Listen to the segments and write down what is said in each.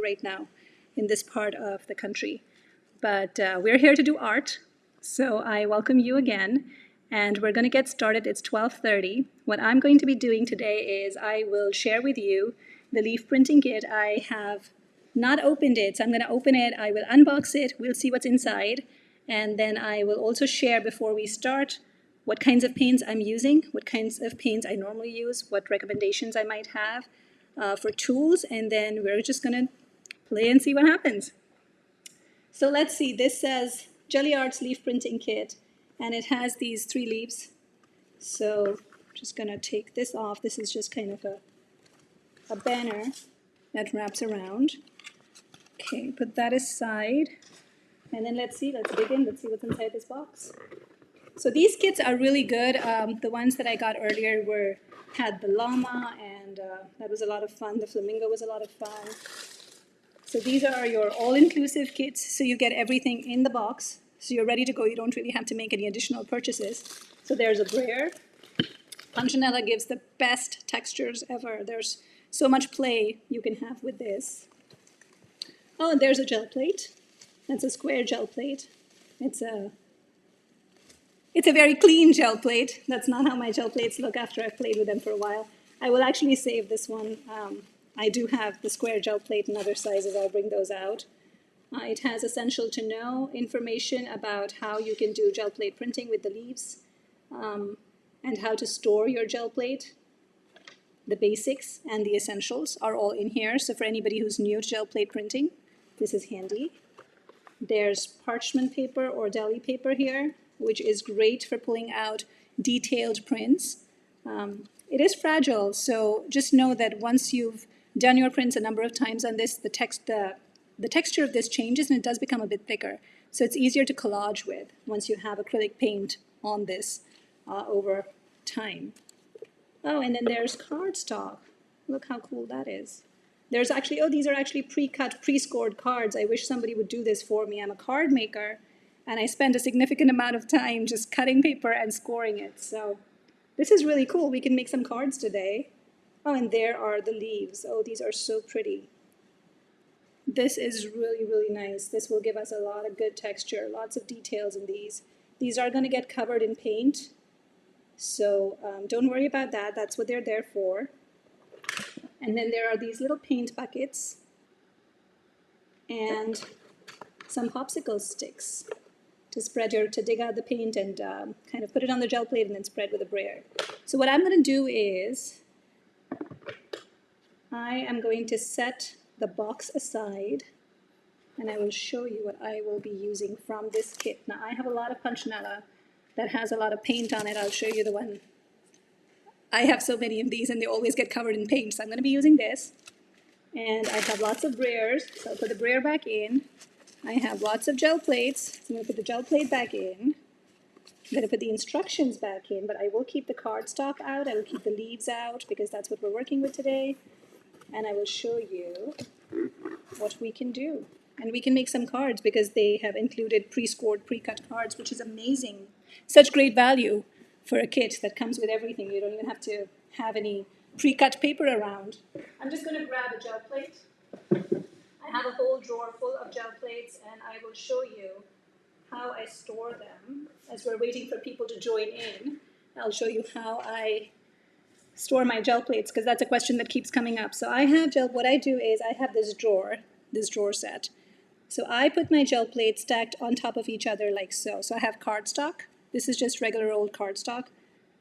right now in this part of the country. But we're here to do art, so I welcome you again. And we're going to get started. It's 12:30. What I'm going to be doing today is I will share with you the leaf printing kit. I have not opened it, so I'm going to open it. I will unbox it. We'll see what's inside. And then I will also share before we start what kinds of paints I'm using, what kinds of paints I normally use, what recommendations I might have for tools, and then we're just going to play and see what happens. So let's see, this says GelliArts leaf printing kit, and it has these 3 leaves. So I'm just going to take this off. This is just kind of a banner that wraps around. Okay, put that aside. And then let's dig in, let's see what's inside this box. So these kits are really good. The ones that I got earlier had the llama, and that was a lot of fun. The flamingo was a lot of fun. So these are your all-inclusive kits, so you get everything in the box. So you're ready to go. You don't really have to make any additional purchases. So there's a brayer. Punchinella gives the best textures ever. There's so much play you can have with this. Oh, and there's a gel plate. That's a square gel plate. It's a very clean gel plate. That's not how my gel plates look after I've played with them for a while. I will actually save this one. I do have the square gel plate in other sizes. I'll bring those out. It has essential to know information about how you can do gel plate printing with the leaves and how to store your gel plate. The basics and the essentials are all in here. So for anybody who's new to gel plate printing, this is handy. There's parchment paper or deli paper here, which is great for pulling out detailed prints. It is fragile, so just know that once you've done your prints a number of times on this, the texture of this changes and it does become a bit thicker. So it's easier to collage with once you have acrylic paint on this over time. Oh, and then there's cardstock. Look how cool that is. There's actually, these are actually pre-cut, pre-scored cards. I wish somebody would do this for me. I'm a card maker, and I spend a significant amount of time just cutting paper and scoring it. So this is really cool. We can make some cards today. Oh, and there are the leaves. Oh, these are so pretty. This is really, really nice. This will give us a lot of good texture, lots of details in these. These are going to get covered in paint, so don't worry about that. That's what they're there for. And then there are these little paint buckets and some popsicle sticks to dig out the paint and kind of put it on the gel plate and then spread with a brayer. So what I'm going to do is I am going to set the box aside and I will show you what I will be using from this kit. Now I have a lot of Punchinella that has a lot of paint on it. I'll show you the one. I have so many of these and they always get covered in paint, so I'm going to be using this. And I have lots of brayers, so I'll put the brayer back in. I have lots of gel plates, so I'm going to put the gel plate back in. I'm going to put the instructions back in, but I will keep the cardstock out. I will keep the leaves out because that's what we're working with today. And I will show you what we can do. And we can make some cards because they have included pre-scored, pre-cut cards, which is amazing. Such great value for a kit that comes with everything. You don't even have to have any pre-cut paper around. I'm just going to grab a gel plate. I have a whole drawer full of gel plates, and I will show you how I store them. As we're waiting for people to join in, I'll show you how I store my gel plates, because that's a question that keeps coming up. So I have what I do is I have this drawer set. So I put my gel plates stacked on top of each other like so. So I have cardstock. This is just regular old cardstock.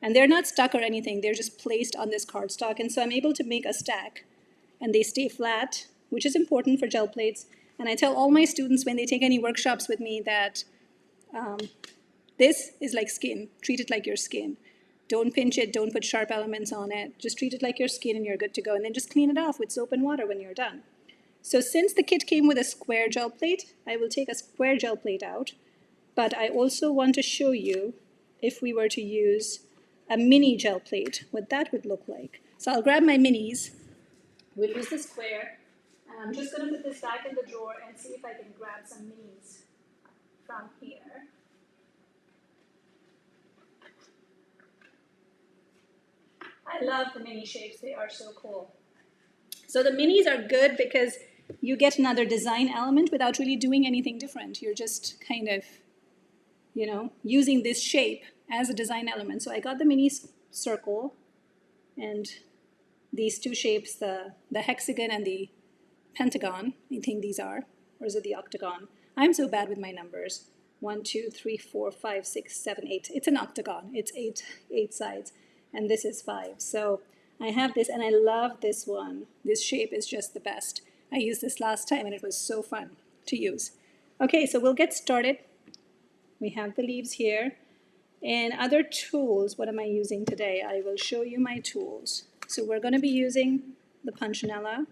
And they're not stuck or anything. They're just placed on this cardstock. And so I'm able to make a stack. And they stay flat, which is important for gel plates. And I tell all my students when they take any workshops with me that this is like skin. Treat it like your skin. Don't pinch it. Don't put sharp elements on it. Just treat it like your skin and you're good to go. And then just clean it off with soap and water when you're done. So since the kit came with a square gel plate, I will take a square gel plate out. But I also want to show you if we were to use a mini gel plate, what that would look like. So I'll grab my minis. We'll use the square. And I'm just going to put this back in the drawer and see if I can grab some minis from here. I love the mini shapes. They are so cool. So the minis are good because you get another design element without really doing anything different. You're just kind of, you know, using this shape as a design element. So I got the mini circle and these two shapes, the hexagon and the pentagon, I think these are, or is it the octagon? I'm so bad with my numbers. 1, 2, 3, 4, 5, 6, 7, 8. It's an octagon. It's eight sides, and this is 5. So I have this, and I love this one. This shape is just the best. I used this last time, and it was so fun to use. Okay, so we'll get started. We have the leaves here. And other tools, what am I using today? I will show you my tools. So we're going to be using the Punchinella.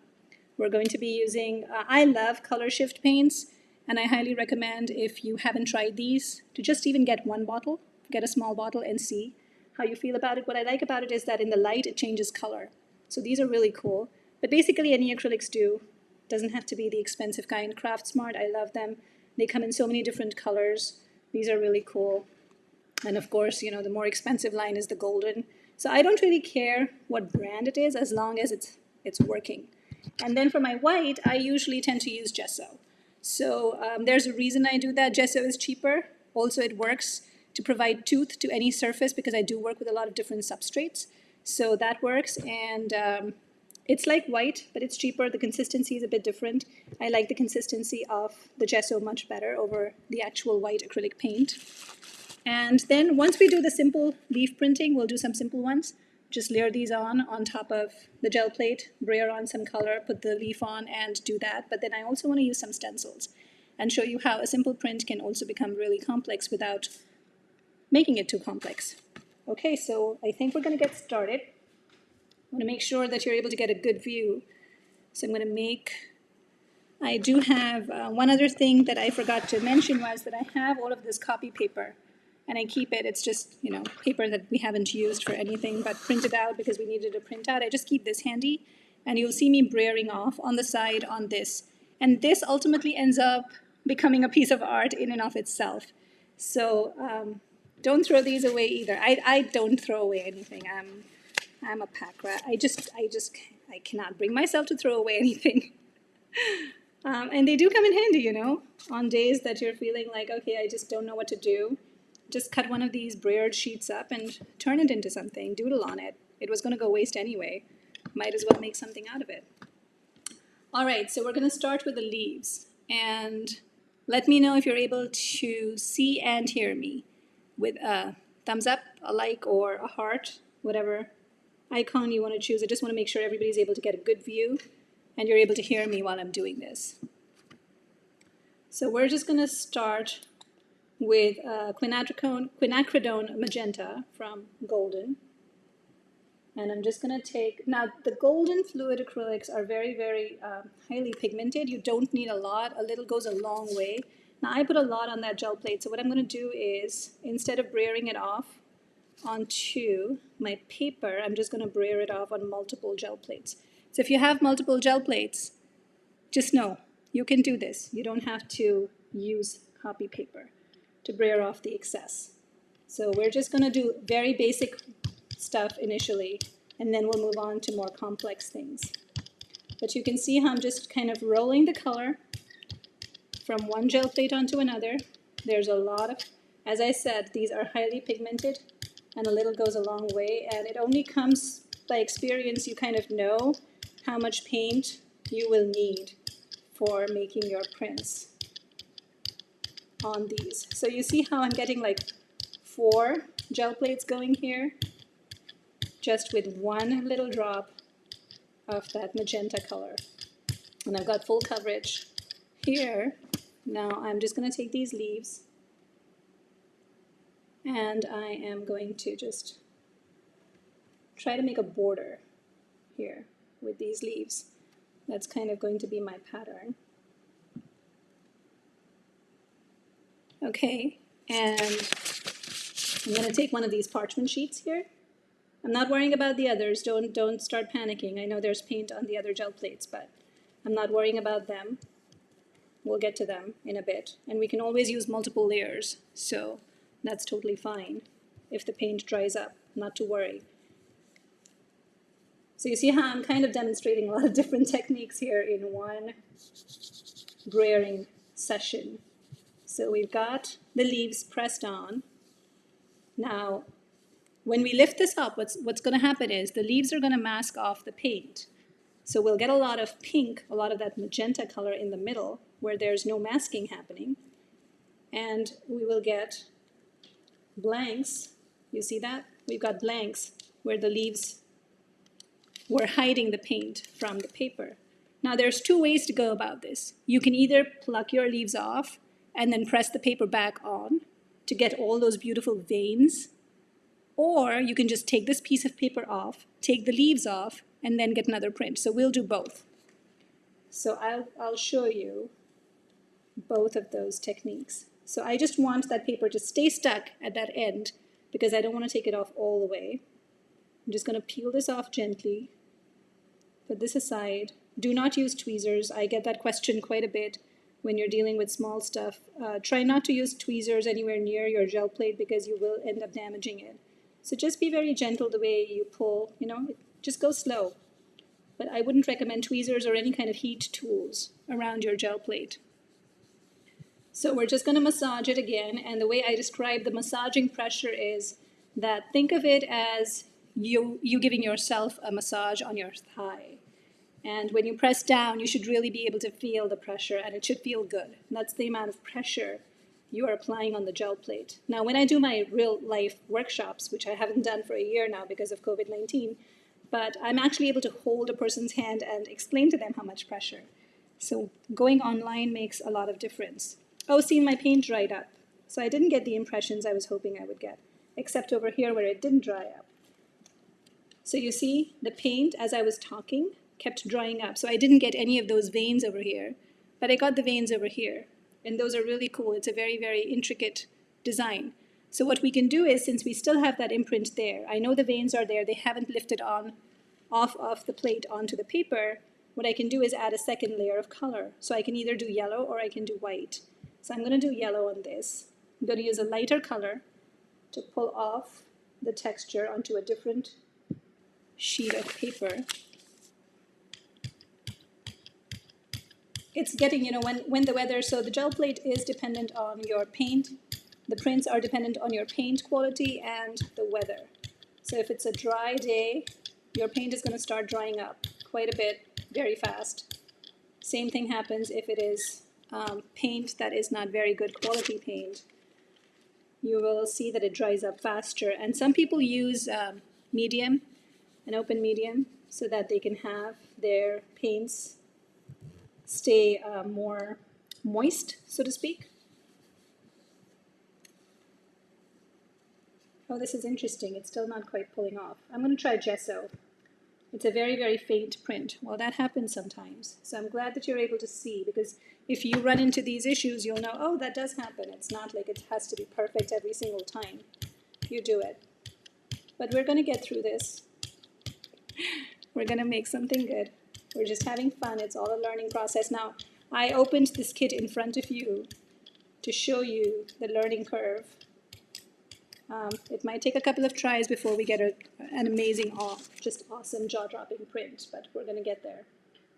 We're going to be using, I love color shift paints, and I highly recommend, if you haven't tried these, to just even get one bottle, get a small bottle and see how you feel about it. What I like about it is that in the light, it changes color. So these are really cool. But basically any acrylics do. Doesn't have to be the expensive kind. Craft Smart, I love them. They come in so many different colors. These are really cool. And of course, you know, the more expensive line is the golden. So I don't really care what brand it is as long as it's working. And then for my white, I usually tend to use gesso. So there's a reason I do that. Gesso is cheaper. Also, it works to provide tooth to any surface because I do work with a lot of different substrates. So that works. And it's like white, but it's cheaper. The consistency is a bit different. I like the consistency of the gesso much better over the actual white acrylic paint. And then once we do the simple leaf printing, we'll do some simple ones. Just layer these on top of the gel plate, brayer on some color, put the leaf on and do that. But then I also want to use some stencils and show you how a simple print can also become really complex without making it too complex. Okay, so I think we're going to get started. I want to make sure that you're able to get a good view. So I'm going to make, I do have one other thing that I forgot to mention was that I have all of this copy paper. And I keep it, it's just, you know, paper that we haven't used for anything but printed out because we needed to print out. I just keep this handy, and you'll see me brayering off on the side on this. And this ultimately ends up becoming a piece of art in and of itself. So don't throw these away either. I don't throw away anything. I'm a pack rat. I cannot bring myself to throw away anything. And they do come in handy, you know, on days that you're feeling like, okay, I just don't know what to do. Just cut one of these brayered sheets up and turn it into something, doodle on it. It was going to go waste anyway. Might as well make something out of it. All right, so we're going to start with the leaves. And let me know if you're able to see and hear me with a thumbs up, a like, or a heart, whatever icon you want to choose. I just want to make sure everybody's able to get a good view and you're able to hear me while I'm doing this. So we're just going to start with quinacridone magenta from Golden. And I'm just going to take, now the golden fluid acrylics are very, very highly pigmented. You don't need a lot. A little goes a long way. Now I put a lot on that gel plate. So what I'm going to do is, instead of brayering it off onto my paper, I'm just going to brayer it off on multiple gel plates. So if you have multiple gel plates, just know you can do this. You don't have to use copy paper to brayer off the excess. So we're just going to do very basic stuff initially, and then we'll move on to more complex things. But you can see how I'm just kind of rolling the color from one gel plate onto another. There's a lot of, as I said, these are highly pigmented, and a little goes a long way, and it only comes by experience. You kind of know how much paint you will need for making your prints on these. So you see how I'm getting like 4 gel plates going here, just with one little drop of that magenta color. And I've got full coverage here. Now I'm just going to take these leaves and I am going to just try to make a border here with these leaves. That's kind of going to be my pattern. Okay, and I'm going to take one of these parchment sheets here. I'm not worrying about the others. Don't start panicking. I know there's paint on the other gel plates, but I'm not worrying about them. We'll get to them in a bit. And we can always use multiple layers, so that's totally fine if the paint dries up, not to worry. So you see how I'm kind of demonstrating a lot of different techniques here in one brayering session. So we've got the leaves pressed on. Now, when we lift this up, what's going to happen is the leaves are going to mask off the paint. So we'll get a lot of pink, a lot of that magenta color in the middle where there's no masking happening. And we will get blanks. You see that? We've got blanks where the leaves were hiding the paint from the paper. Now there's two ways to go about this. You can either pluck your leaves off and then press the paper back on to get all those beautiful veins, or you can just take this piece of paper off, take the leaves off, and then get another print. So we'll do both. So I'll show you both of those techniques. So I just want that paper to stay stuck at that end because I don't want to take it off all the way. I'm just going to peel this off gently, put this aside. Do not use tweezers. I get that question quite a bit when you're dealing with small stuff. Try not to use tweezers anywhere near your gel plate because you will end up damaging it. So just be very gentle the way you pull, just go slow. But I wouldn't recommend tweezers or any kind of heat tools around your gel plate. So we're just going to massage it again, and the way I describe the massaging pressure is that think of it as you giving yourself a massage on your thigh. And when you press down, you should really be able to feel the pressure, and it should feel good. And that's the amount of pressure you are applying on the gel plate. Now, when I do my real life workshops, which I haven't done for a year now because of COVID-19, but I'm actually able to hold a person's hand and explain to them how much pressure. So going online makes a lot of difference. Oh, see, my paint dried up. So I didn't get the impressions I was hoping I would get, except over here where it didn't dry up. So you see, the paint, as I was talking, kept drying up. So I didn't get any of those veins over here, but I got the veins over here. And those are really cool. It's a very, very intricate design. So what we can do is, since we still have that imprint there, I know the veins are there, they haven't lifted off of the plate onto the paper, what I can do is add a second layer of color. So I can either do yellow or I can do white. So I'm going to do yellow on this. I'm going to use a lighter color to pull off the texture onto a different sheet of paper. It's getting, when the weather, so the gel plate is dependent on your paint. The prints are dependent on your paint quality and the weather. So if it's a dry day, your paint is going to start drying up quite a bit, very fast. Same thing happens if it is paint that is not very good quality paint. You will see that it dries up faster. And some people use medium, an open medium, so that they can have their paints stay more moist, so to speak. Oh, this is interesting. It's still not quite pulling off. I'm going to try gesso. It's a very, very faint print. Well, that happens sometimes. So I'm glad that you're able to see, because if you run into these issues, you'll know, oh, that does happen. It's not like it has to be perfect every single time you do it. But we're going to get through this. We're going to make something good. We're just having fun. It's all a learning process. Now, I opened this kit in front of you to show you the learning curve. It might take a couple of tries before we get an amazing, just awesome jaw-dropping print, but we're going to get there.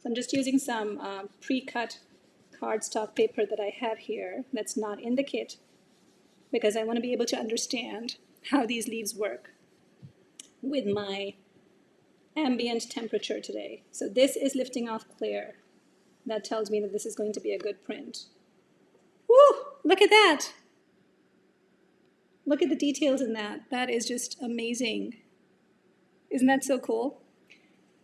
So I'm just using some pre-cut cardstock paper that I have here that's not in the kit, because I want to be able to understand how these leaves work with my ambient temperature today. So this is lifting off clear. That tells me that this is going to be a good print. Woo! Look at that! Look at the details in that. That is just amazing. Isn't that so cool?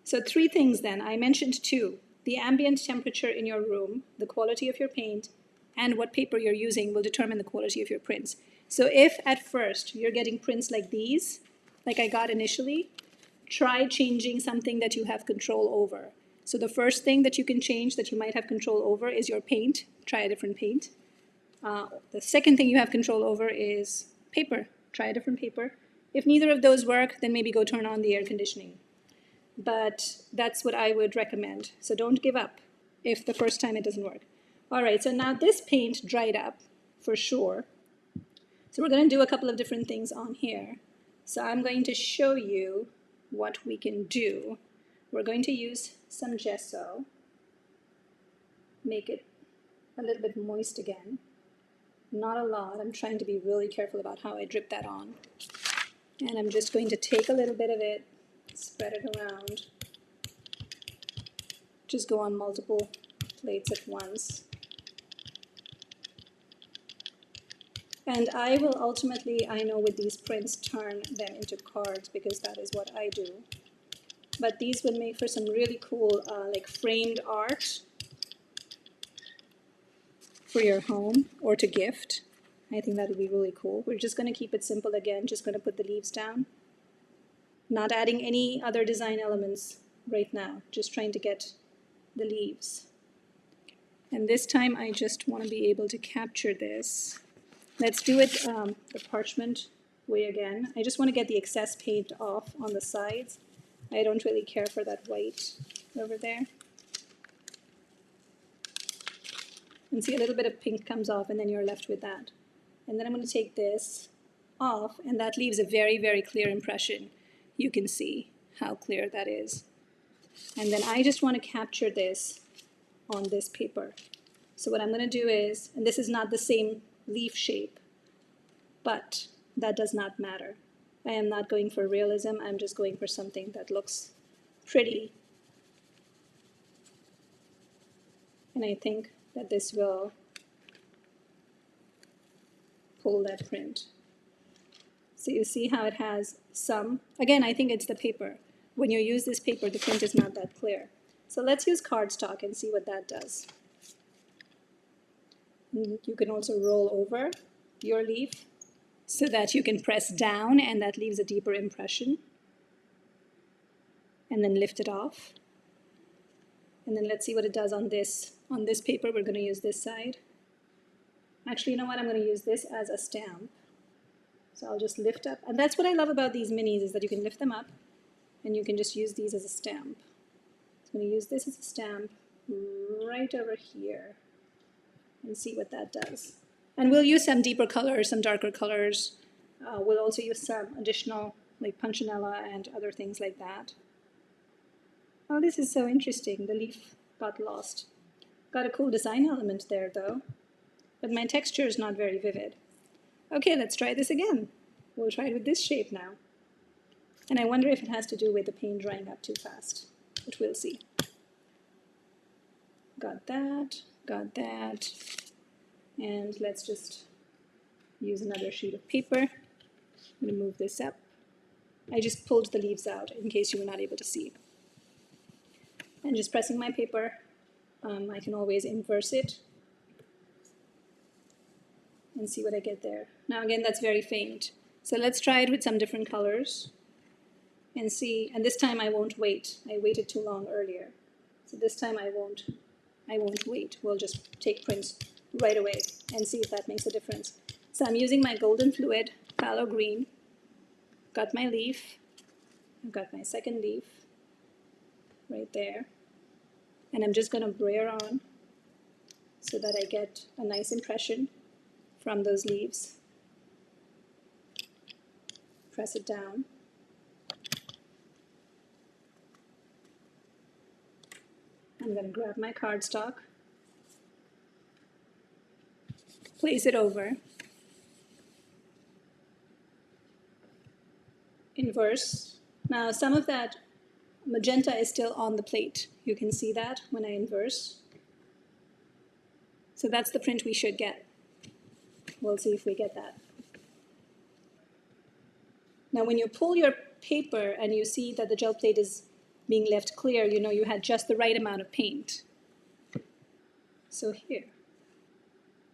So 3 things then. I mentioned 2. The ambient temperature in your room, the quality of your paint, and what paper you're using will determine the quality of your prints. So if at first you're getting prints like these, like I got initially, try changing something that you have control over. So the first thing that you can change that you might have control over is your paint. Try a different paint. The second thing you have control over is paper. Try a different paper. If neither of those work, then maybe go turn on the air conditioning. But that's what I would recommend. So don't give up if the first time it doesn't work. All right, so now this paint dried up for sure. So we're going to do a couple of different things on here. So I'm going to show you what we can do. we're going to use some gesso, make it a little bit moist again. Not a lot. I'm trying to be really careful about how I drip that on. And I'm just going to take a little bit of it, spread it around, just go on multiple plates at once. And I will ultimately, I know with these prints, turn them into cards because that is what I do. But these would make for some really cool like framed art for your home or to gift. I think that would be really cool. We're just going to keep it simple again, just going to put the leaves down. Not adding any other design elements right now, just trying to get the leaves. And this time I just want to be able to capture this. Let's do it the parchment way again. I just want to get the excess paint off on the sides. I don't really care for that white over there. And see, a little bit of pink comes off and then you're left with that. And then I'm going to take this off, and that leaves a very, very clear impression. You can see how clear that is. And then I just want to capture this on this paper. So what I'm going to do is, and this is not the same leaf shape, but that does not matter. I am not going for realism, I'm just going for something that looks pretty. And I think that this will pull that print. So you see how it has some, again, I think it's the paper. When you use this paper, the print is not that clear. So let's use cardstock and see what that does. And you can also roll over your leaf so that you can press down and that leaves a deeper impression. And then lift it off. And then let's see what it does on this. On this paper, we're going to use this side. Actually, you know what? I'm going to use this as a stamp. So I'll just lift up. And that's what I love about these minis, is that you can lift them up and you can just use these as a stamp. So I'm going to use this as a stamp right over here and see what that does. And we'll use some deeper colors, some darker colors. We'll also use some additional like punchinella and other things like that. Oh, this is so interesting. The leaf got lost. Got a cool design element there though, but my texture is not very vivid. Okay, let's try this again. We'll try it with this shape now. And I wonder if it has to do with the paint drying up too fast, but we'll see. Got that, and let's just use another sheet of paper. I'm going to move this up. I just pulled the leaves out in case you were not able to see. And just pressing my paper, I can always inverse it and see what I get there. Now again, that's very faint. So let's try it with some different colors and see, and this time I won't wait. I waited too long earlier. So this time I won't wait. We'll just take prints right away and see if that makes a difference. So I'm using my golden fluid, phthalo green. Got my leaf. I've got my second leaf right there. And I'm just going to brayer on so that I get a nice impression from those leaves. Press it down. I'm going to grab my cardstock, place it over, inverse. Now some of that magenta is still on the plate. You can see that when I inverse. So that's the print we should get. We'll see if we get that. Now when you pull your paper and you see that the gel plate is being left clear, you know you had just the right amount of paint. So here.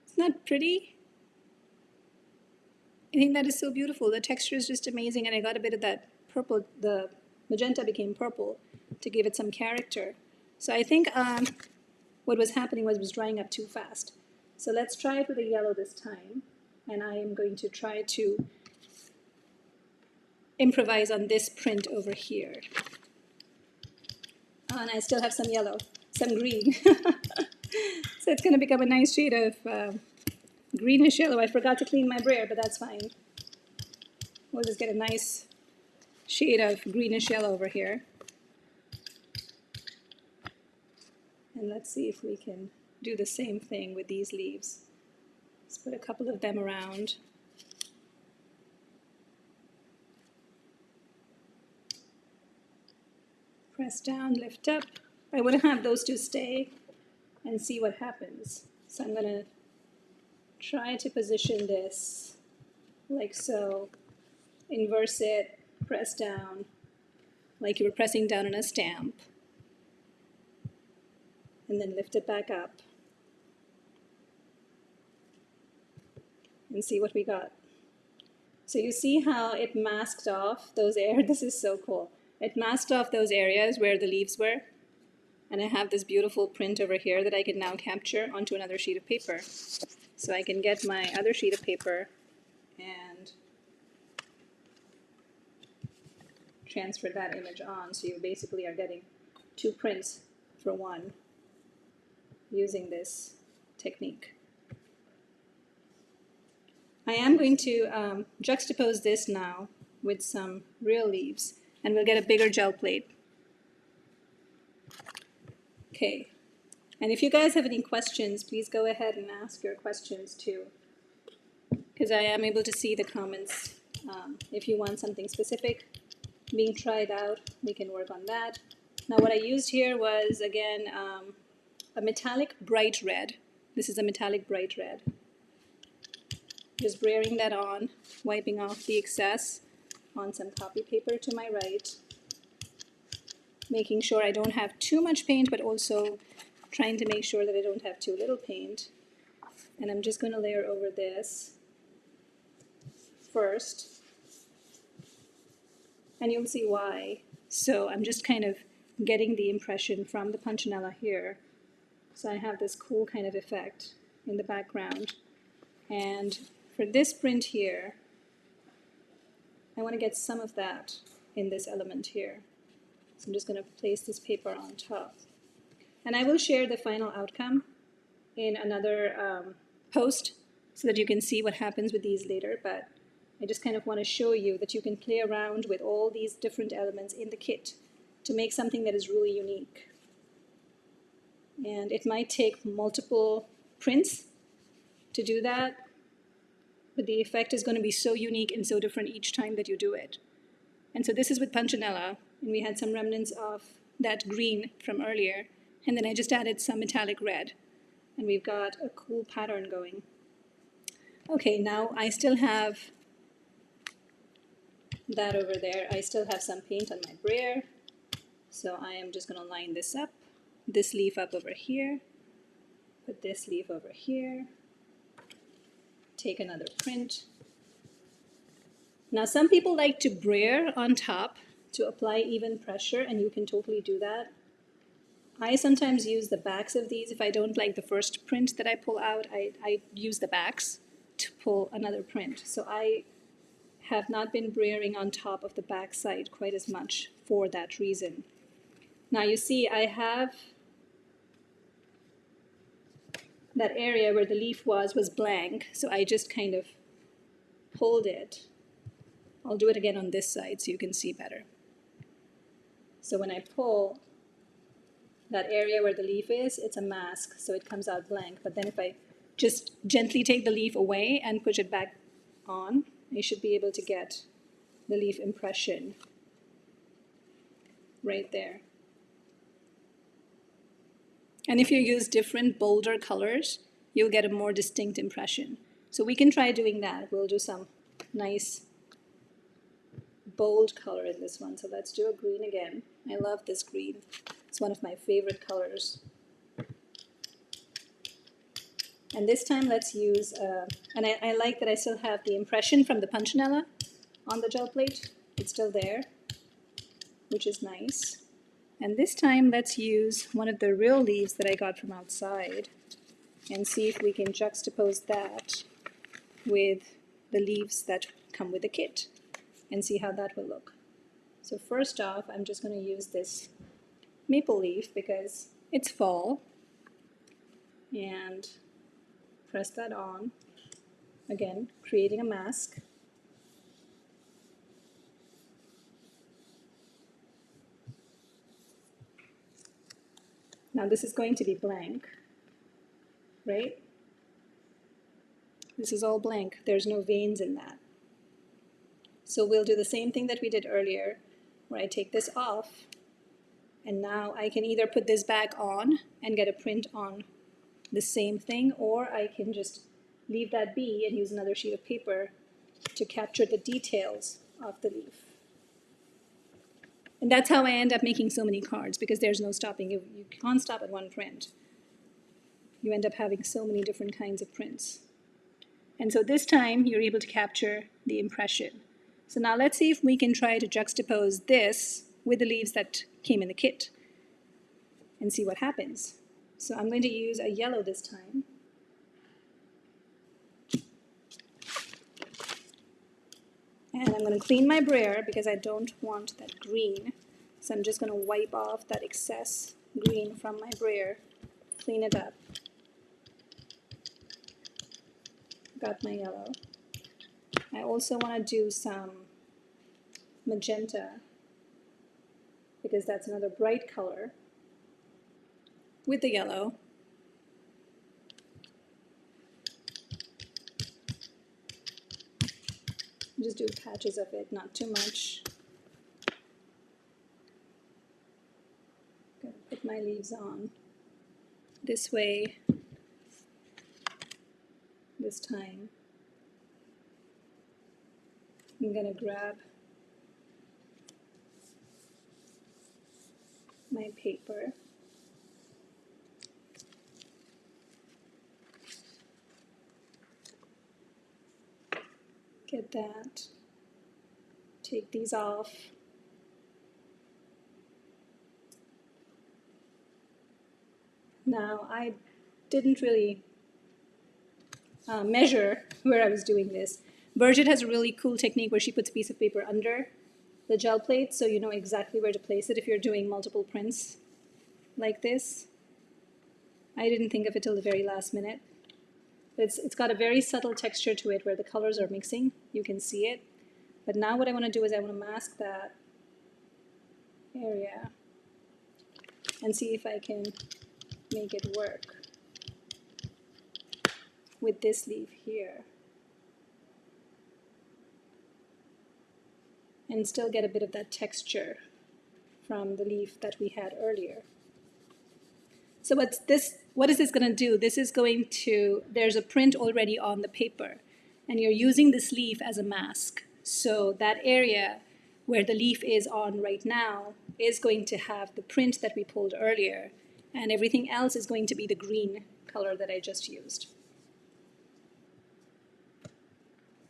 Isn't that pretty? I think that is so beautiful. The texture is just amazing, and I got a bit of that purple, the magenta became purple to give it some character. So I think what was happening was it was drying up too fast. So let's try it with a yellow this time, and I am going to try to improvise on this print over here. Oh, and I still have some yellow, some green. So it's going to become a nice shade of greenish yellow. I forgot to clean my brayer, but that's fine. We'll just get a nice shade of greenish yellow over here. And let's see if we can do the same thing with these leaves. Let's put a couple of them around. Press down, lift up. I want to have those two stay and see what happens. So I'm going to try to position this like so. Inverse it, press down, like you were pressing down on a stamp. And then lift it back up. And see what we got. So you see how it masked off those areas? This is so cool. It masked off those areas where the leaves were. And I have this beautiful print over here that I can now capture onto another sheet of paper. So I can get my other sheet of paper and transfer that image on. So you basically are getting two prints for one using this technique. I am going to juxtapose this now with some real leaves, and we'll get a bigger gel plate. Okay, and if you guys have any questions, please go ahead and ask your questions too, because I am able to see the comments. If you want something specific being tried out, we can work on that. Now what I used here was, again, a metallic bright red. This is a metallic bright red. Just braying that on, wiping off the excess on some copy paper to my right, making sure I don't have too much paint, but also trying to make sure that I don't have too little paint. And I'm just going to layer over this first, and you'll see why. So I'm just kind of getting the impression from the punchinella here. So I have this cool kind of effect in the background. And for this print here, I want to get some of that in this element here. So I'm just going to place this paper on top. And I will share the final outcome in another post so that you can see what happens with these later. But I just kind of want to show you that you can play around with all these different elements in the kit to make something that is really unique. And it might take multiple prints to do that, but the effect is going to be so unique and so different each time that you do it. And so this is with punchinella, and we had some remnants of that green from earlier, and then I just added some metallic red, and we've got a cool pattern going. Okay, now I still have that over there. I still have some paint on my brayer, so I am just going to line this up, this leaf up over here, put this leaf over here, take another print. Now some people like to brayer on top to apply even pressure, and you can totally do that. I sometimes use the backs of these. If I don't like the first print that I pull out, I use the backs to pull another print. So I have not been brayering on top of the back side quite as much for that reason. Now you see I have that area where the leaf was blank, so I just kind of pulled it. I'll do it again on this side so you can see better. So when I pull that area where the leaf is, it's a mask, so it comes out blank. But then if I just gently take the leaf away and push it back on, you should be able to get the leaf impression right there. And if you use different bolder colors, you'll get a more distinct impression. So we can try doing that. We'll do some nice bold color in this one. So let's do a green again. I love this green. It's one of my favorite colors. And this time let's use, and I like that I still have the impression from the punchinella on the gel plate. It's still there, which is nice. And this time let's use one of the real leaves that I got from outside and see if we can juxtapose that with the leaves that come with the kit and see how that will look. So first off, I'm just going to use this maple leaf because it's fall, and press that on, again creating a mask. Now this is going to be blank, right? This is all blank. There's no veins in that. So we'll do the same thing that we did earlier, where I take this off, and now I can either put this back on and get a print on the same thing, or I can just leave that be and use another sheet of paper to capture the details of the leaf. And that's how I end up making so many cards, because there's no stopping. You can't stop at one print. You end up having so many different kinds of prints. And so this time you're able to capture the impression. So now let's see if we can try to juxtapose this with the leaves that came in the kit and see what happens. So I'm going to use a yellow this time. And I'm going to clean my brayer because I don't want that green. So I'm just going to wipe off that excess green from my brayer, clean it up. Got my yellow. I also want to do some magenta because that's another bright color with the yellow. Just do patches of it, not too much. Gonna put my leaves on this way this time. I'm gonna grab my paper. Get that. Take these off. Now, I didn't really measure where I was doing this. Birgit has a really cool technique where she puts a piece of paper under the gel plate so you know exactly where to place it if you're doing multiple prints like this. I didn't think of it till the very last minute. It's got a very subtle texture to it where the colors are mixing. You can see it. But now what I want to do is I want to mask that area and see if I can make it work with this leaf here. And still get a bit of that texture from the leaf that we had earlier. So what is this going to do? This is going to, there's a print already on the paper, and you're using this leaf as a mask. So that area where the leaf is on right now is going to have the print that we pulled earlier, and everything else is going to be the green color that I just used.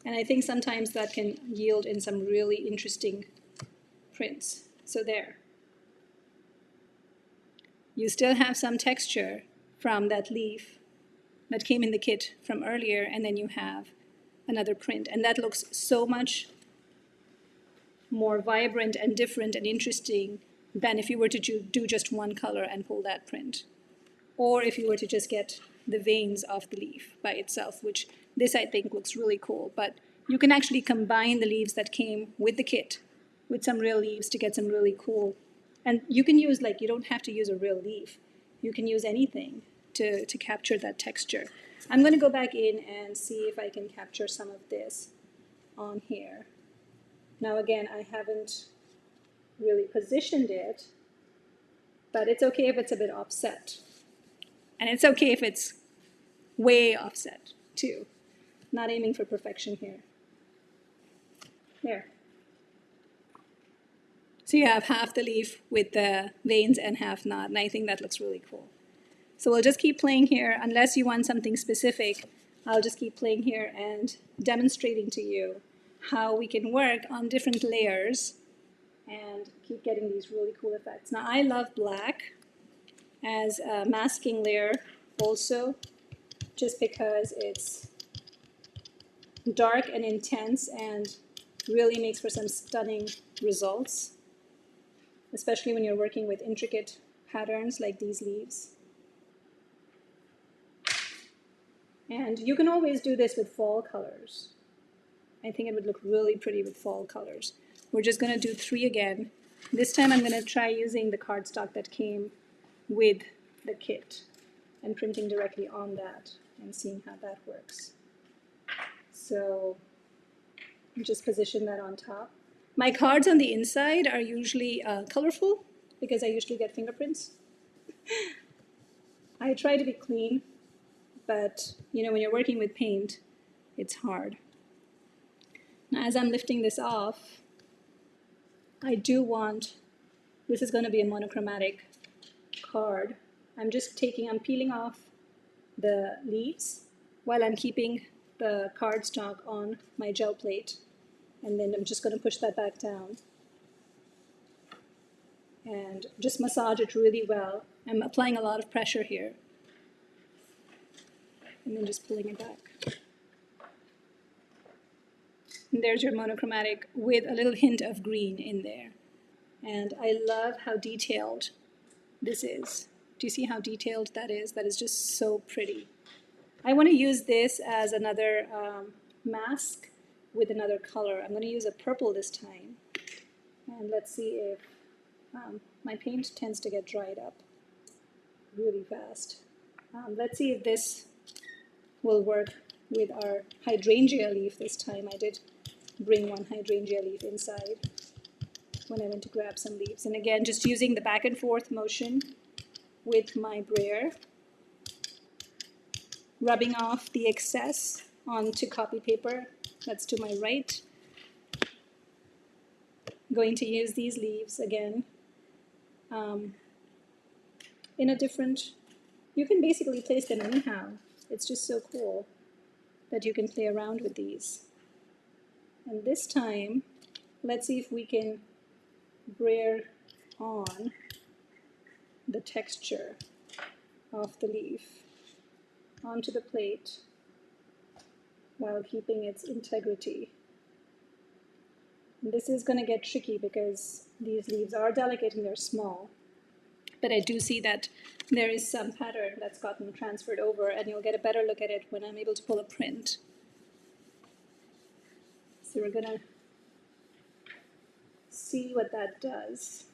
And I think sometimes that can yield in some really interesting prints. So there. You still have some texture from that leaf that came in the kit from earlier, and then you have another print. And that looks so much more vibrant and different and interesting than if you were to do just one color and pull that print. Or if you were to just get the veins of the leaf by itself, which this I think looks really cool. But you can actually combine the leaves that came with the kit with some real leaves to get some really cool. And you can use, like, you don't have to use a real leaf. You can use anything to capture that texture. I'm going to go back in and see if I can capture some of this on here. Now again, I haven't really positioned it, but it's okay if it's a bit offset. And it's okay if it's way offset too. Not aiming for perfection here. There. So you have half the leaf with the veins and half not, and I think that looks really cool. So we'll just keep playing here. Unless you want something specific, I'll just keep playing here and demonstrating to you how we can work on different layers and keep getting these really cool effects. Now I love black as a masking layer also, just because it's dark and intense and really makes for some stunning results, especially when you're working with intricate patterns like these leaves. And you can always do this with fall colors. I think it would look really pretty with fall colors. We're just going to do 3 again. This time I'm going to try using the cardstock that came with the kit and printing directly on that and seeing how that works. So just position that on top. My cards on the inside are usually colorful because I usually get fingerprints. I try to be clean, but you know, when you're working with paint, it's hard. Now, as I'm lifting this off, I do want, this is going to be a monochromatic card. I'm peeling off the leaves while I'm keeping the cardstock on my gel plate. And then I'm just going to push that back down and just massage it really well. I'm applying a lot of pressure here. And then just pulling it back. And there's your monochromatic with a little hint of green in there. And I love how detailed this is. Do you see how detailed that is? That is just so pretty. I want to use this as another mask with another color. I'm going to use a purple this time. And let's see if my paint tends to get dried up really fast. Let's see if this will work with our hydrangea leaf this time. I did bring one hydrangea leaf inside when I went to grab some leaves. And again, just using the back and forth motion with my brayer, rubbing off the excess onto copy paper that's to my right. Going to use these leaves again in a different, you can basically place them anyhow. It's just so cool that you can play around with these. And this time, let's see if we can brayer on the texture of the leaf onto the plate while keeping its integrity. And this is going to get tricky because these leaves are delicate and they're small. But I do see that there is some pattern that's gotten transferred over, and you'll get a better look at it when I'm able to pull a print. So we're going to see what that does.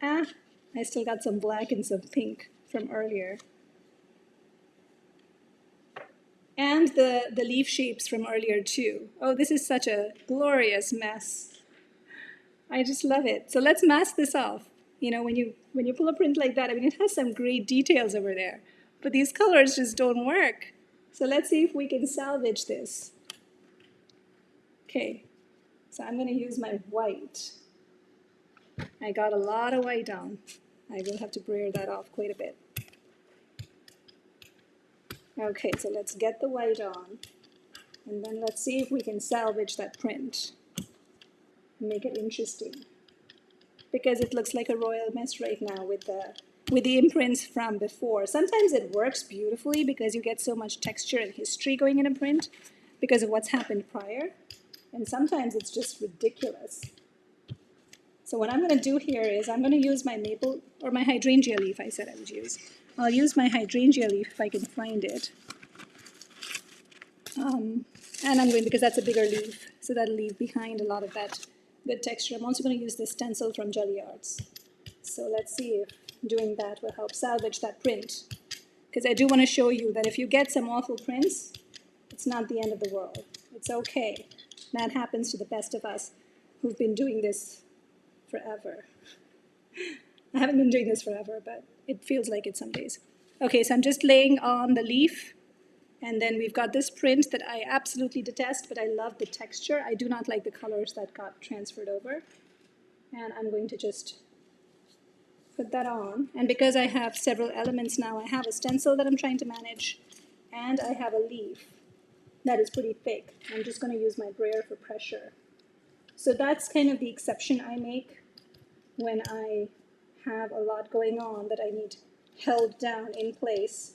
I still got some black and some pink from earlier. And the leaf shapes from earlier too. Oh, this is such a glorious mess. I just love it. So let's mask this off. You know, when you pull a print like that, I mean, it has some great details over there, but these colors just don't work. So let's see if we can salvage this. Okay, so I'm going to use my white. I got a lot of white on. I will have to brayer that off quite a bit. Okay, so let's get the white on, and then let's see if we can salvage that print and make it interesting. Because it looks like a royal mess right now with the imprints from before. Sometimes it works beautifully because you get so much texture and history going in a print because of what's happened prior. And sometimes it's just ridiculous. So what I'm going to do here is I'm going to use my maple, or my hydrangea leaf I said I would use. I'll use my hydrangea leaf if I can find it. And I'm going, because that's a bigger leaf, so that'll leave behind a lot of that good texture. I'm also going to use this stencil from GelliArts. So let's see if doing that will help salvage that print. Because I do want to show you that if you get some awful prints, it's not the end of the world. It's okay. That happens to the best of us who've been doing this forever. I haven't been doing this forever, but it feels like it some days. Okay, so I'm just laying on the leaf, and then we've got this print that I absolutely detest, but I love the texture. I do not like the colors that got transferred over. And I'm going to just put that on. And because I have several elements now, I have a stencil that I'm trying to manage, and I have a leaf that is pretty thick. I'm just going to use my brayer for pressure. So that's kind of the exception I make when I have a lot going on that I need held down in place,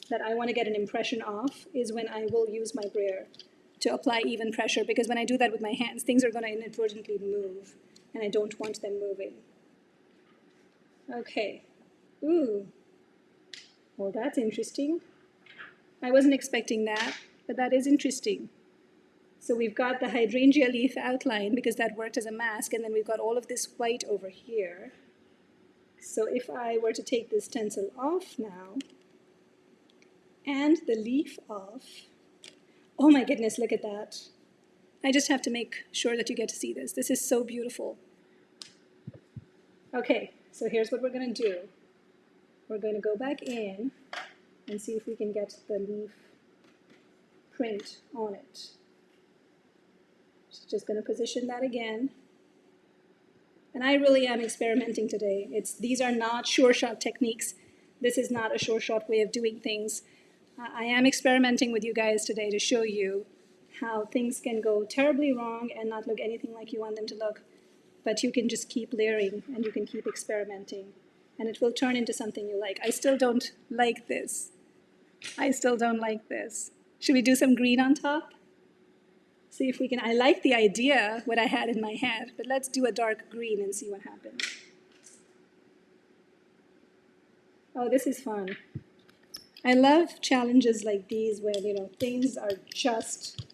that I want to get an impression off, is when I will use my brayer to apply even pressure, because when I do that with my hands, things are going to inadvertently move, and I don't want them moving. Okay. Ooh. Well, that's interesting. I wasn't expecting that, but that is interesting. So we've got the hydrangea leaf outline because that worked as a mask, and then we've got all of this white over here. So if I were to take this stencil off now, and the leaf off, oh my goodness, look at that. I just have to make sure that you get to see this. This is so beautiful. Okay, so here's what we're going to do. We're going to go back in and see if we can get the leaf print on it. Just going to position that again. And I really am experimenting today. These are not sure shot techniques. This is not a sure shot way of doing things. I am experimenting with you guys today to show you how things can go terribly wrong and not look anything like you want them to look. But you can just keep layering and you can keep experimenting. And it will turn into something you like. I still don't like this. I still don't like this. Should we do some green on top? See if we can. I like the idea, what I had in my head, but let's do a dark green and see what happens. Oh, this is fun. I love challenges like these where, things are just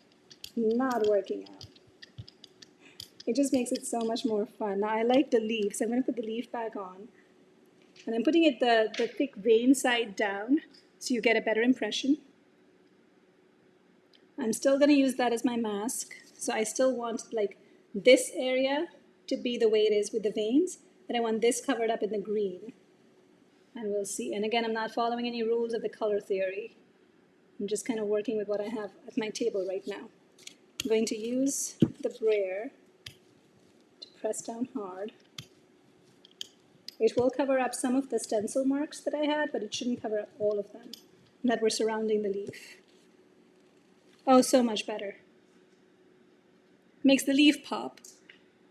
not working out. It just makes it so much more fun. Now I like the leaf, so I'm going to put the leaf back on. And I'm putting it the thick vein side down so you get a better impression. I'm still going to use that as my mask. So I still want like this area to be the way it is with the veins, but I want this covered up in the green. And we'll see. And again, I'm not following any rules of the color theory. I'm just kind of working with what I have at my table right now. I'm going to use the brayer to press down hard. It will cover up some of the stencil marks that I had, but it shouldn't cover up all of them that were surrounding the leaf. Oh, so much better. Makes the leaf pop.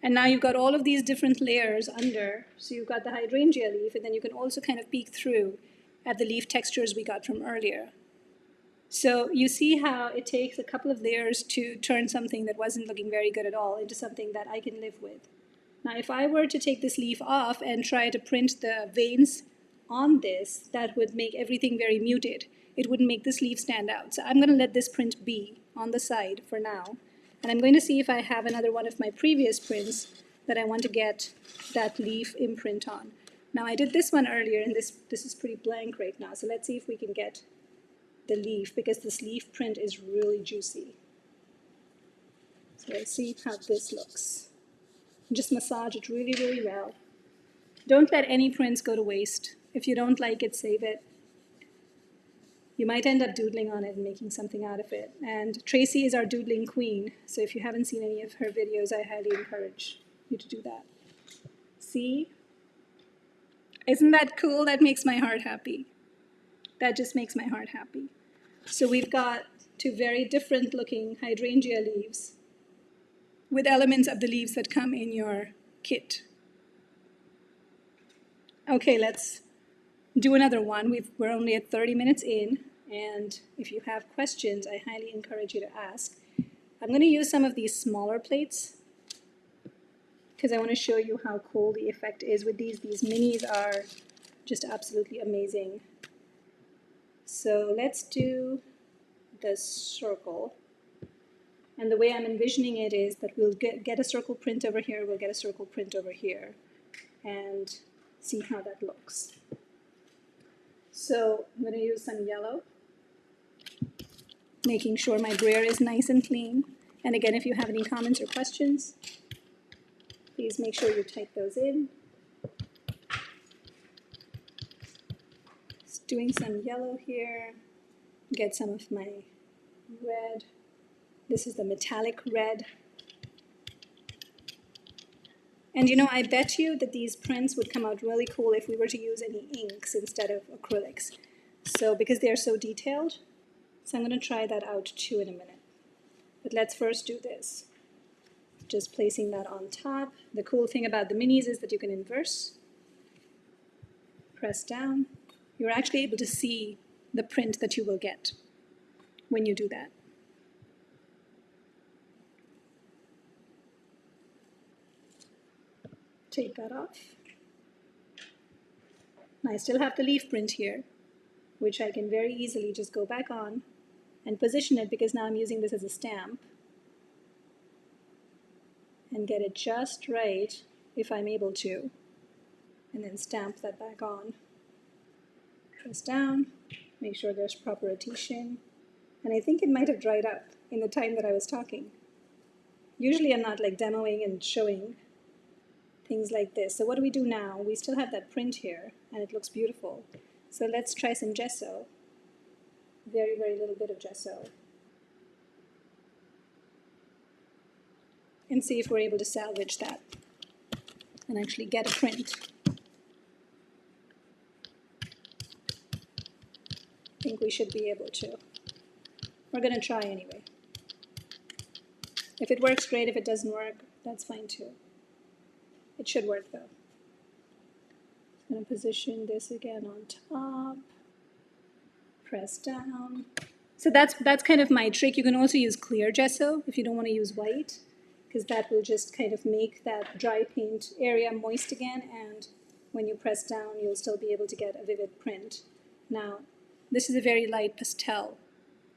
And now you've got all of these different layers under. So you've got the hydrangea leaf, and then you can also kind of peek through at the leaf textures we got from earlier. So you see how it takes a couple of layers to turn something that wasn't looking very good at all into something that I can live with. Now, if I were to take this leaf off and try to print the veins on this, that would make everything very muted. It wouldn't make this leaf stand out. So I'm going to let this print be on the side for now. And I'm going to see if I have another one of my previous prints that I want to get that leaf imprint on. Now, I did this one earlier, and this is pretty blank right now. So let's see if we can get the leaf, because this leaf print is really juicy. So let's see how this looks. Just massage it really, really well. Don't let any prints go to waste. If you don't like it, save it. You might end up doodling on it and making something out of it. And Tracy is our doodling queen, so if you haven't seen any of her videos, I highly encourage you to do that. See? Isn't that cool? That makes my heart happy. That just makes my heart happy. So we've got two very different looking hydrangea leaves with elements of the leaves that come in your kit. Okay, let's do another one. We're only at 30 minutes in, and if you have questions, I highly encourage you to ask. I'm going to use some of these smaller plates because I want to show you how cool the effect is with these. These minis are just absolutely amazing. So let's do the circle. And the way I'm envisioning it is that we'll get a circle print over here, we'll get a circle print over here, and see how that looks. So I'm going to use some yellow, making sure my brayer is nice and clean. And again, if you have any comments or questions, please make sure you type those in. Just doing some yellow here, get some of my red. This is the metallic red. And I bet you that these prints would come out really cool if we were to use any inks instead of acrylics. So because they're so detailed, so I'm going to try that out too in a minute. But let's first do this. Just placing that on top. The cool thing about the minis is that you can inverse. Press down. You're actually able to see the print that you will get when you do that. Take that off. And I still have the leaf print here, which I can very easily just go back on and position it, because now I'm using this as a stamp, and get it just right if I'm able to. and then stamp that back on. Press down, make sure there's proper rotation. And I think it might have dried up in the time that I was talking. Usually I'm not like demoing and showing things like this. So what do we do now? We still have that print here, and it looks beautiful. So let's try some gesso. Very, very little bit of gesso. And see if we're able to salvage that and actually get a print. I think we should be able to. We're going to try anyway. If it works, great. If it doesn't work, that's fine too. It should work though. I'm going to position this again on top. Press down. So that's kind of my trick. You can also use clear gesso if you don't want to use white, because that will just kind of make that dry paint area moist again, and when you press down, you'll still be able to get a vivid print. Now, this is a very light pastel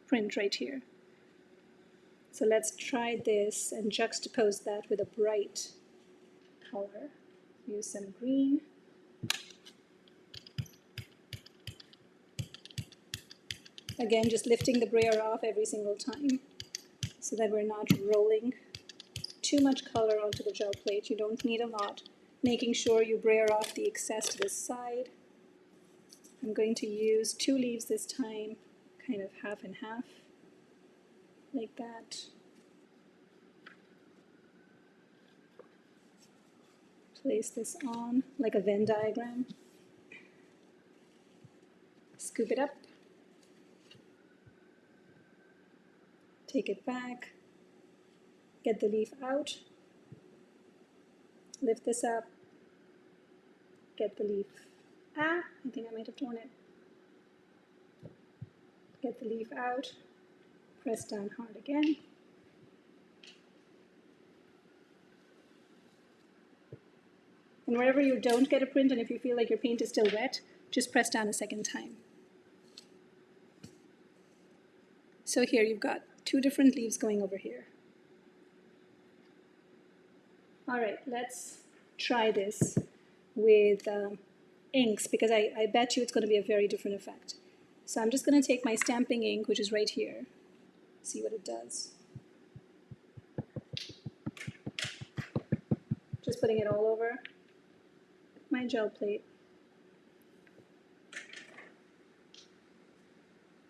print right here. So let's try this and juxtapose that with a bright color. Use some green. Again, just lifting the brayer off every single time so that we're not rolling too much color onto the gel plate. You don't need a lot. Making sure you brayer off the excess to the side. I'm going to use 2 leaves this time, kind of half and half, like that. Place this on like a Venn diagram. Scoop it up. Take it back. Get the leaf out. Lift this up. Get the leaf. I think I might have torn it. Get the leaf out. Press down hard again. And wherever you don't get a print, and if you feel like your paint is still wet, just press down a second time. So here you've got 2 different leaves going over here. All right, let's try this with inks, because I bet you it's going to be a very different effect. So I'm just going to take my stamping ink, which is right here, see what it does. Just putting it all over my gel plate.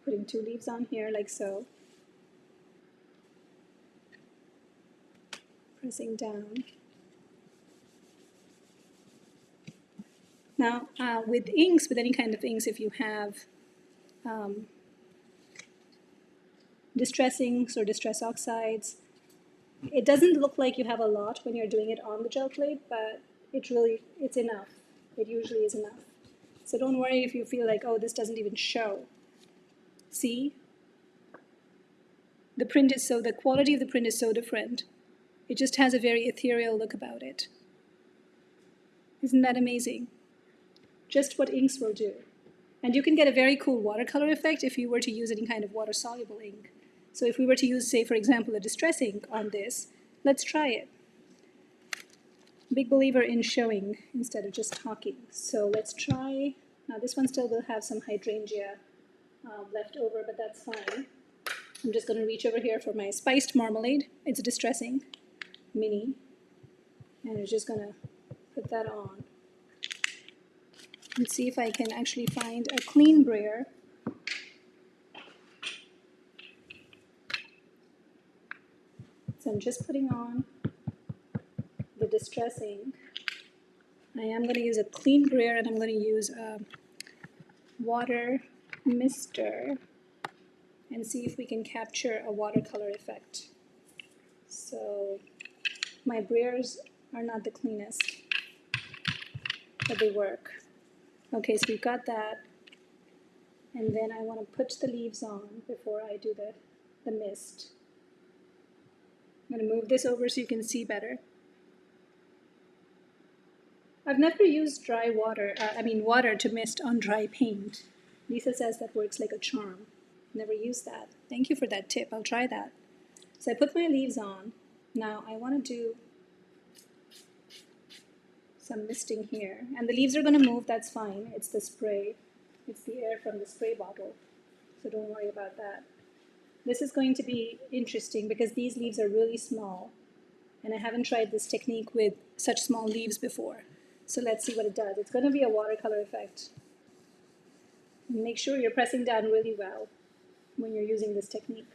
Putting 2 leaves on here like so. Pressing down. Now, with inks, with any kind of inks, if you have distress inks or distress oxides, it doesn't look like you have a lot when you're doing it on the gel plate, but it's enough. It usually is enough. So don't worry if you feel like, oh, this doesn't even show. See? The quality of the print is so different. It just has a very ethereal look about it. Isn't that amazing? Just what inks will do. And you can get a very cool watercolor effect if you were to use any kind of water-soluble ink. So if we were to use, say, for example, a distress ink on this, let's try it. Big believer in showing instead of just talking. So let's try. Now this one still will have some hydrangea left over, but that's fine. I'm just going to reach over here for my spiced marmalade. It's a distress ink, mini. And I'm just going to put that on. And see if I can actually find a clean brayer. So I'm just putting on the distress ink. I am going to use a clean brayer, and I'm going to use a water mister and see if we can capture a watercolor effect. So my brayers are not the cleanest, but they work. Okay, so we've got that, and then I want to put the leaves on before I do the mist. I'm going to move this over so you can see better. I've never used water to mist on dry paint. Lisa says that works like a charm. Never used that. Thank you for that tip. I'll try that. So I put my leaves on. Now I want to do some misting here. And the leaves are going to move, that's fine. It's the spray. It's the air from the spray bottle. So don't worry about that. This is going to be interesting because these leaves are really small. And I haven't tried this technique with such small leaves before. So let's see what it does. It's going to be a watercolor effect. And make sure you're pressing down really well when you're using this technique.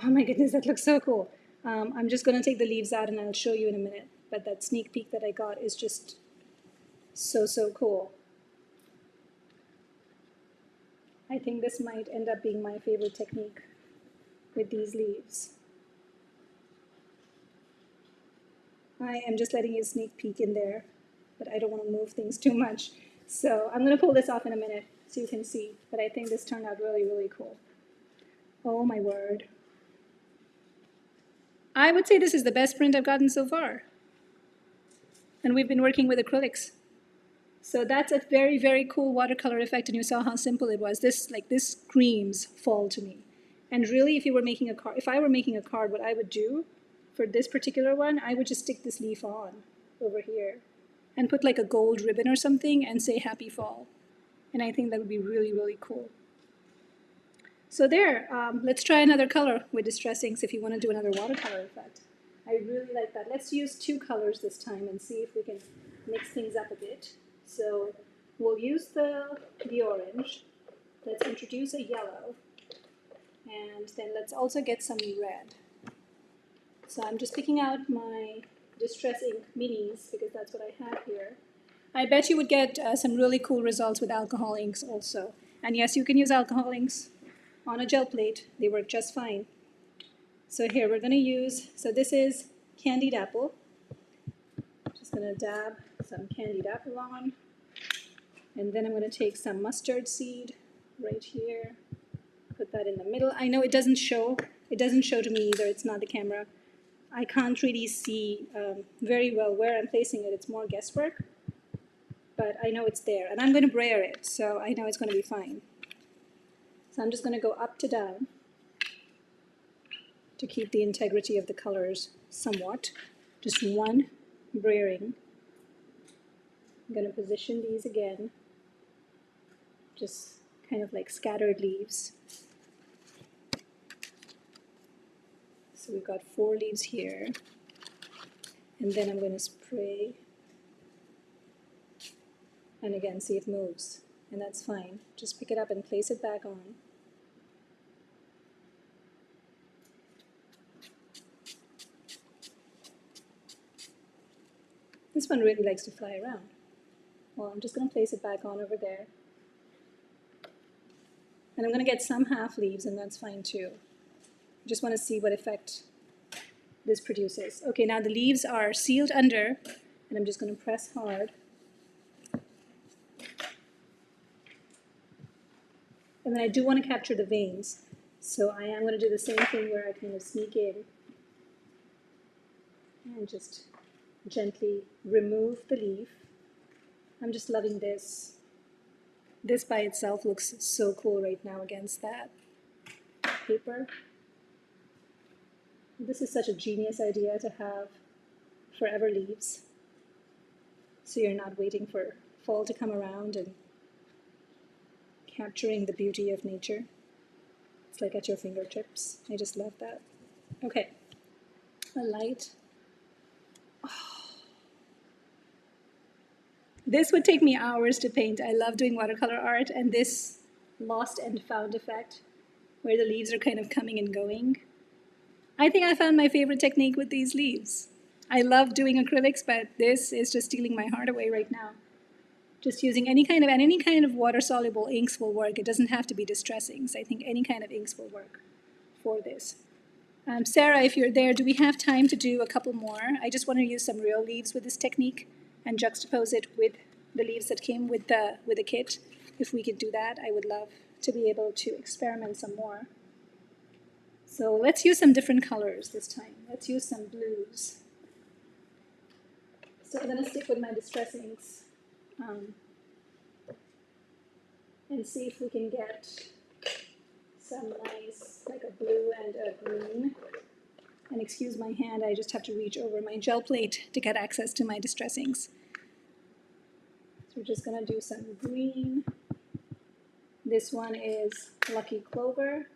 Oh my goodness, that looks so cool. I'm just going to take the leaves out and I'll show you in a minute. But that sneak peek that I got is just so cool. I think this might end up being my favorite technique with these leaves. I am just letting you sneak peek in there, but I don't want to move things too much. So I'm going to pull this off in a minute so you can see. But I think this turned out really cool. Oh my word. I would say this is the best print I've gotten so far. And we've been working with acrylics. So that's a very cool watercolor effect, and you saw how simple it was. This screams fall to me. And really, if I were making a card, what I would do for this particular one, I would just stick this leaf on over here and put like a gold ribbon or something and say happy fall. And I think that would be really cool. So there, let's try another color with Distress Inks if you want to do another watercolor effect. I really like that. Let's use 2 colors this time and see if we can mix things up a bit. So we'll use the orange. Let's introduce a yellow. And then let's also get some red. So I'm just picking out my Distress Ink minis because that's what I have here. I bet you would get some really cool results with alcohol inks also. And yes, you can use alcohol inks on a gel plate. They work just fine. So here we're going to use, so this is candied apple. Just going to dab some candied apple on. And then I'm going to take some mustard seed right here. Put that in the middle. I know it doesn't show. It doesn't show to me either. It's not the camera. I can't really see very well where I'm placing it. It's more guesswork. But I know it's there. And I'm going to brayer it, so I know it's going to be fine. So I'm just going to go up to down to keep the integrity of the colors somewhat. Just one brayering. I'm going to position these again. Just kind of like scattered leaves. So we've got 4 leaves here. And then I'm going to spray. And again, see it moves. And that's fine. Just pick it up and place it back on. This one really likes to fly around. Well, I'm just going to place it back on over there. And I'm going to get some half leaves, and that's fine too. I just want to see what effect this produces. Okay, now the leaves are sealed under, and I'm just going to press hard. And then I do want to capture the veins. So I am going to do the same thing where I kind of sneak in and just gently remove the leaf. I'm just loving this. This by itself looks so cool right now against that paper. This is such a genius idea to have forever leaves. So you're not waiting for fall to come around and capturing the beauty of nature. It's like at your fingertips. I just love that. Okay, a light. Oh. This would take me hours to paint. I love doing watercolor art, and this lost and found effect, where the leaves are kind of coming and going. I think I found my favorite technique with these leaves. I love doing acrylics, but this is just stealing my heart away right now. Just using any kind of water-soluble inks will work. It doesn't have to be Distress Inks. I think any kind of inks will work for this. Sarah, if you're there, do we have time to do a couple more? I just want to use some real leaves with this technique and juxtapose it with the leaves that came with the kit. If we could do that, I would love to be able to experiment some more. So let's use some different colors this time. Let's use some blues. So I'm going to stick with my Distress Inks and see if we can get some nice, like a blue and a green. And excuse my hand, I just have to reach over my gel plate to get access to my distressings. So we're just gonna do some green. This one is Lucky Clover.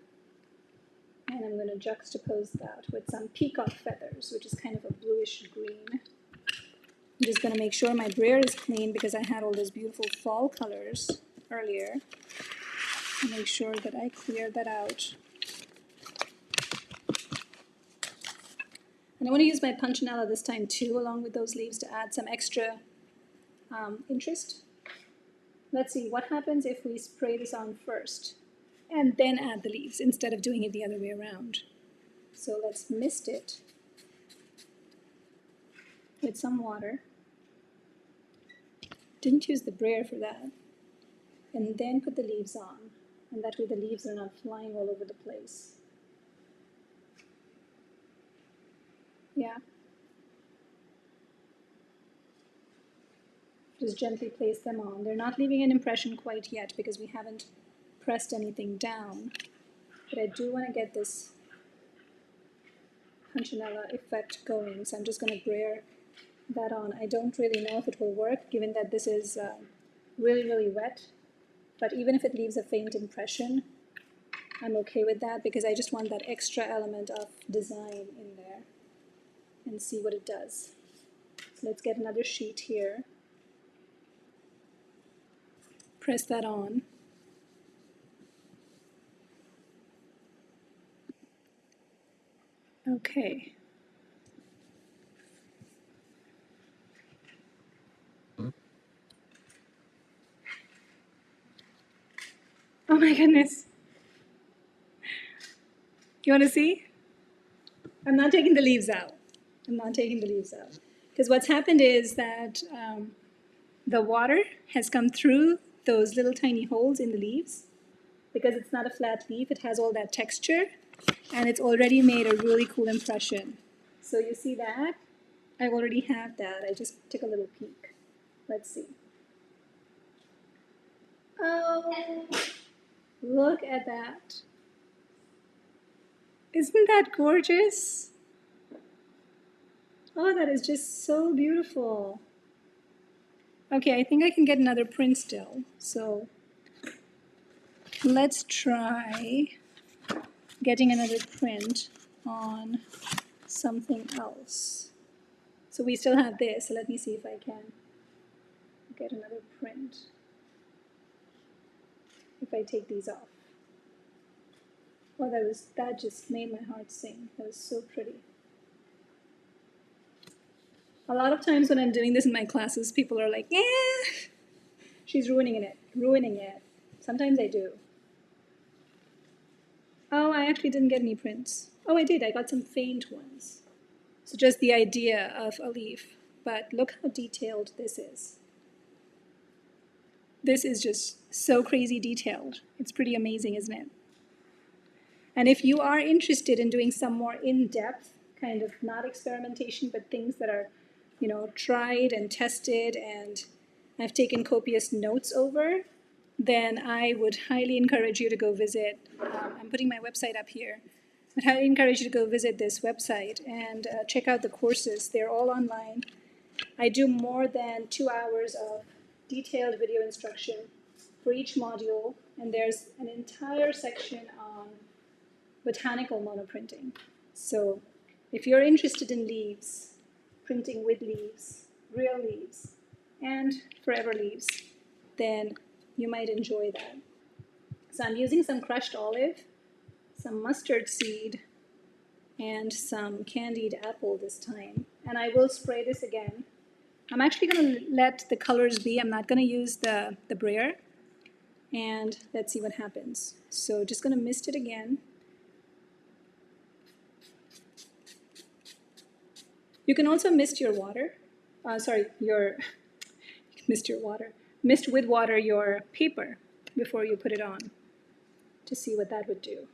And I'm gonna juxtapose that with some peacock feathers, which is kind of a bluish green. I'm just gonna make sure my brayer is clean because I had all those beautiful fall colors earlier. Make sure that I clear that out. And I want to use my punchinella this time too, along with those leaves, to add some extra interest. Let's see what happens if we spray this on first and then add the leaves instead of doing it the other way around. So let's mist it with some water. Didn't use the brayer for that. And then put the leaves on. And that way the leaves are not flying all over the place. Yeah. Just gently place them on. They're not leaving an impression quite yet because we haven't pressed anything down. But I do want to get this punchinella effect going, so I'm just going to brayer that on. I don't really know if it will work given that this is really, really wet. But even if it leaves a faint impression, I'm okay with that because I just want that extra element of design in there and see what it does. So let's get another sheet here. Press that on. Okay. Oh my goodness. You want to see? I'm not taking the leaves out. I'm not taking the leaves out. Because what's happened is that the water has come through those little tiny holes in the leaves. Because it's not a flat leaf, it has all that texture. And it's already made a really cool impression. So you see that? I already have that. I just took a little peek. Let's see. Oh, look at that. Isn't that gorgeous? Oh, that is just so beautiful. Okay, I think I can get another print still. So let's try getting another print on something else. So we still have this, so let me see if I can get another print. If I take these off. Oh, that just made my heart sing. That was so pretty. A lot of times when I'm doing this in my classes, people are like, yeah, she's ruining it. Sometimes I do. Oh, I actually didn't get any prints. Oh, I did. I got some faint ones. So just the idea of a leaf. But look how detailed this is. This is just so crazy detailed. It's pretty amazing, isn't it? And if you are interested in doing some more in-depth kind of, not experimentation, but things that are, you know, tried and tested and I've taken copious notes over, then I would highly encourage you to go visit. I'm putting my website up here. I'd highly encourage you to go visit this website and check out the courses. They're all online. I do more than 2 hours of detailed video instruction for each module, and there's an entire section on botanical monoprinting. So if you're interested in leaves, printing with leaves, real leaves, and forever leaves, then you might enjoy that. So I'm using some crushed olive, some mustard seed, and some candied apple this time. And I will spray this again. I'm actually going to let the colors be. I'm not going to use the brayer. And let's see what happens. So just going to mist it again. You can also mist your water. Mist your water. Mist with water your paper before you put it on to see what that would do.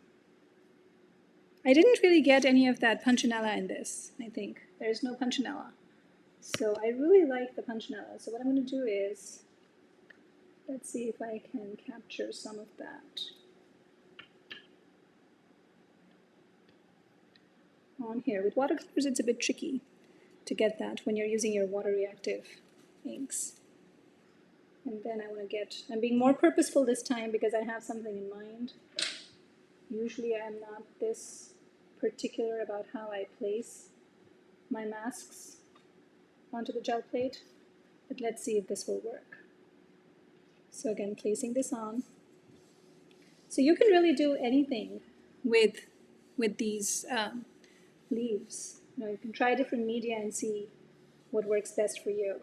I didn't really get any of that punchinella in this, I think. There's no punchinella. So I really like the punchinella. So what I'm going to do is, let's see if I can capture some of that. on here. With watercolors, it's a bit tricky to get that when you're using your water reactive inks. And then I'm being more purposeful this time because I have something in mind. Usually I'm not this particular about how I place my masks onto the gel plate, but let's see if this will work. So again, placing this on. So you can really do anything with these leaves. You can try different media and see what works best for you.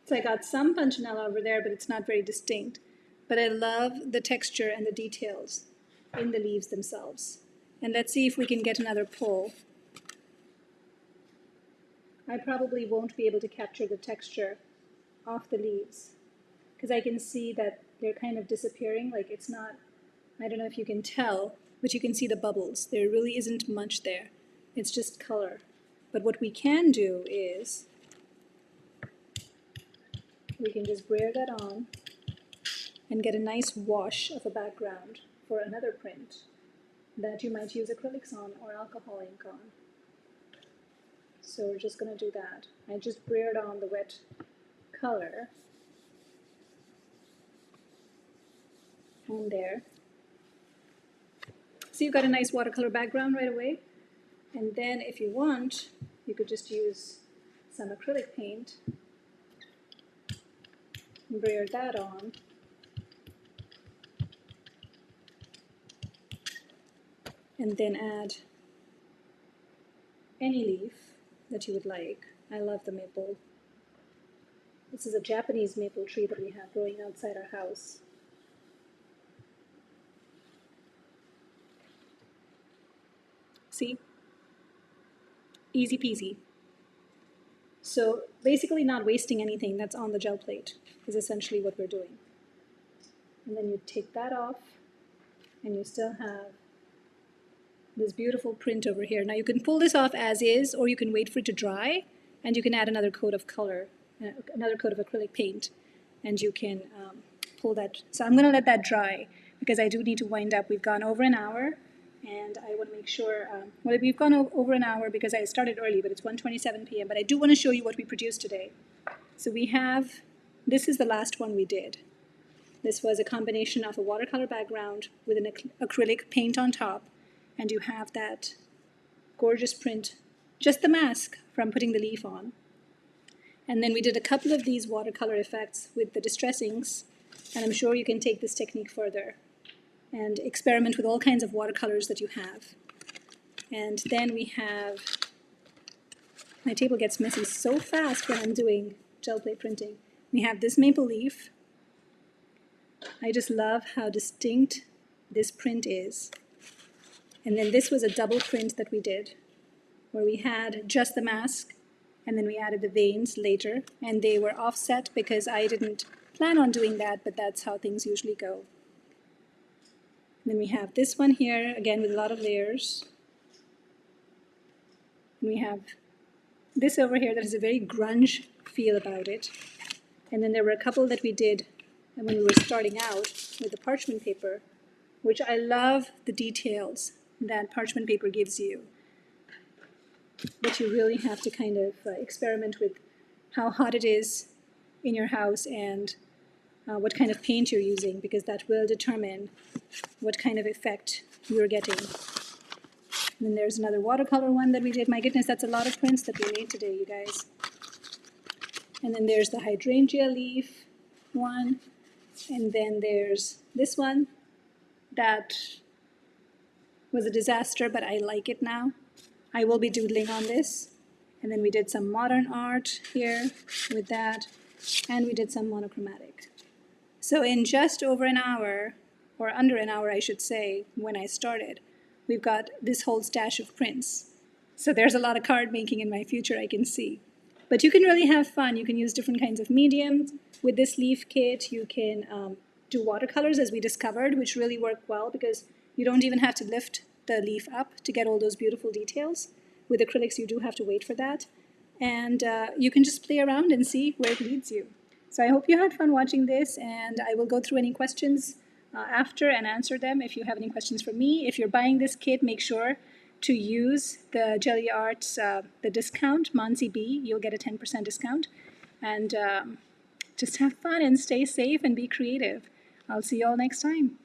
So I got some punchinella over there, but it's not very distinct. But I love the texture and the details in the leaves themselves. And let's see if we can get another pull. I probably won't be able to capture the texture off the leaves because I can see that they're kind of disappearing. Like it's not, I don't know if you can tell, but you can see the bubbles. There really isn't much there. It's just color. But what we can do is we can just brayer that on and get a nice wash of a background for another print that you might use acrylics on or alcohol ink on. So we're just going to do that. I just brayered on the wet color on there. So you've got a nice watercolor background right away. And then if you want, you could just use some acrylic paint and brayer that on. And then add any leaf that you would like. I love the maple. This is a Japanese maple tree that we have growing outside our house. See? Easy peasy. So basically not wasting anything that's on the gel plate is essentially what we're doing. And then you take that off and you still have this beautiful print over here. Now you can pull this off as is, or you can wait for it to dry and you can add another coat of color, another coat of acrylic paint, and you can pull that. So I'm going to let that dry because I do need to wind up. We've gone over an hour and I want to make sure, well, we've gone over an hour because I started early, but it's 1:27 p.m. But I do want to show you what we produced today. So we have, this is the last one we did. This was a combination of a watercolor background with an acrylic paint on top, and you have that gorgeous print, just the mask from putting the leaf on. And then we did a couple of these watercolor effects with the distress inks, and I'm sure you can take this technique further and experiment with all kinds of watercolors that you have. And then we have, my table gets messy so fast when I'm doing gel plate printing. We have this maple leaf. I just love how distinct this print is. And then this was a double print that we did, where we had just the mask, and then we added the veins later, and they were offset because I didn't plan on doing that, but that's how things usually go. And then we have this one here, again with a lot of layers. And we have this over here that has a very grunge feel about it. And then there were a couple that we did when we were starting out with the parchment paper, which I love the details that parchment paper gives you. But you really have to kind of experiment with how hot it is in your house and what kind of paint you're using, because that will determine what kind of effect you're getting. And then there's another watercolor one that we did. My goodness, that's a lot of prints that we made today, you guys. And then there's the hydrangea leaf one. And then there's this one that was a disaster, but I like it now. I will be doodling on this. And then we did some modern art here with that. And we did some monochromatic. So in just over an hour, or under an hour I should say, when I started, we've got this whole stash of prints. So there's a lot of card making in my future, I can see. But you can really have fun. You can use different kinds of mediums. With this leaf kit, you can do watercolors, as we discovered, which really work well because you don't even have to lift the leaf up to get all those beautiful details. With acrylics, you do have to wait for that. And you can just play around and see where it leads you. So I hope you had fun watching this, and I will go through any questions after and answer them if you have any questions for me. If you're buying this kit, make sure to use the GelliArts, the discount, Monsi B. You'll get a 10% discount. And just have fun and stay safe and be creative. I'll see you all next time.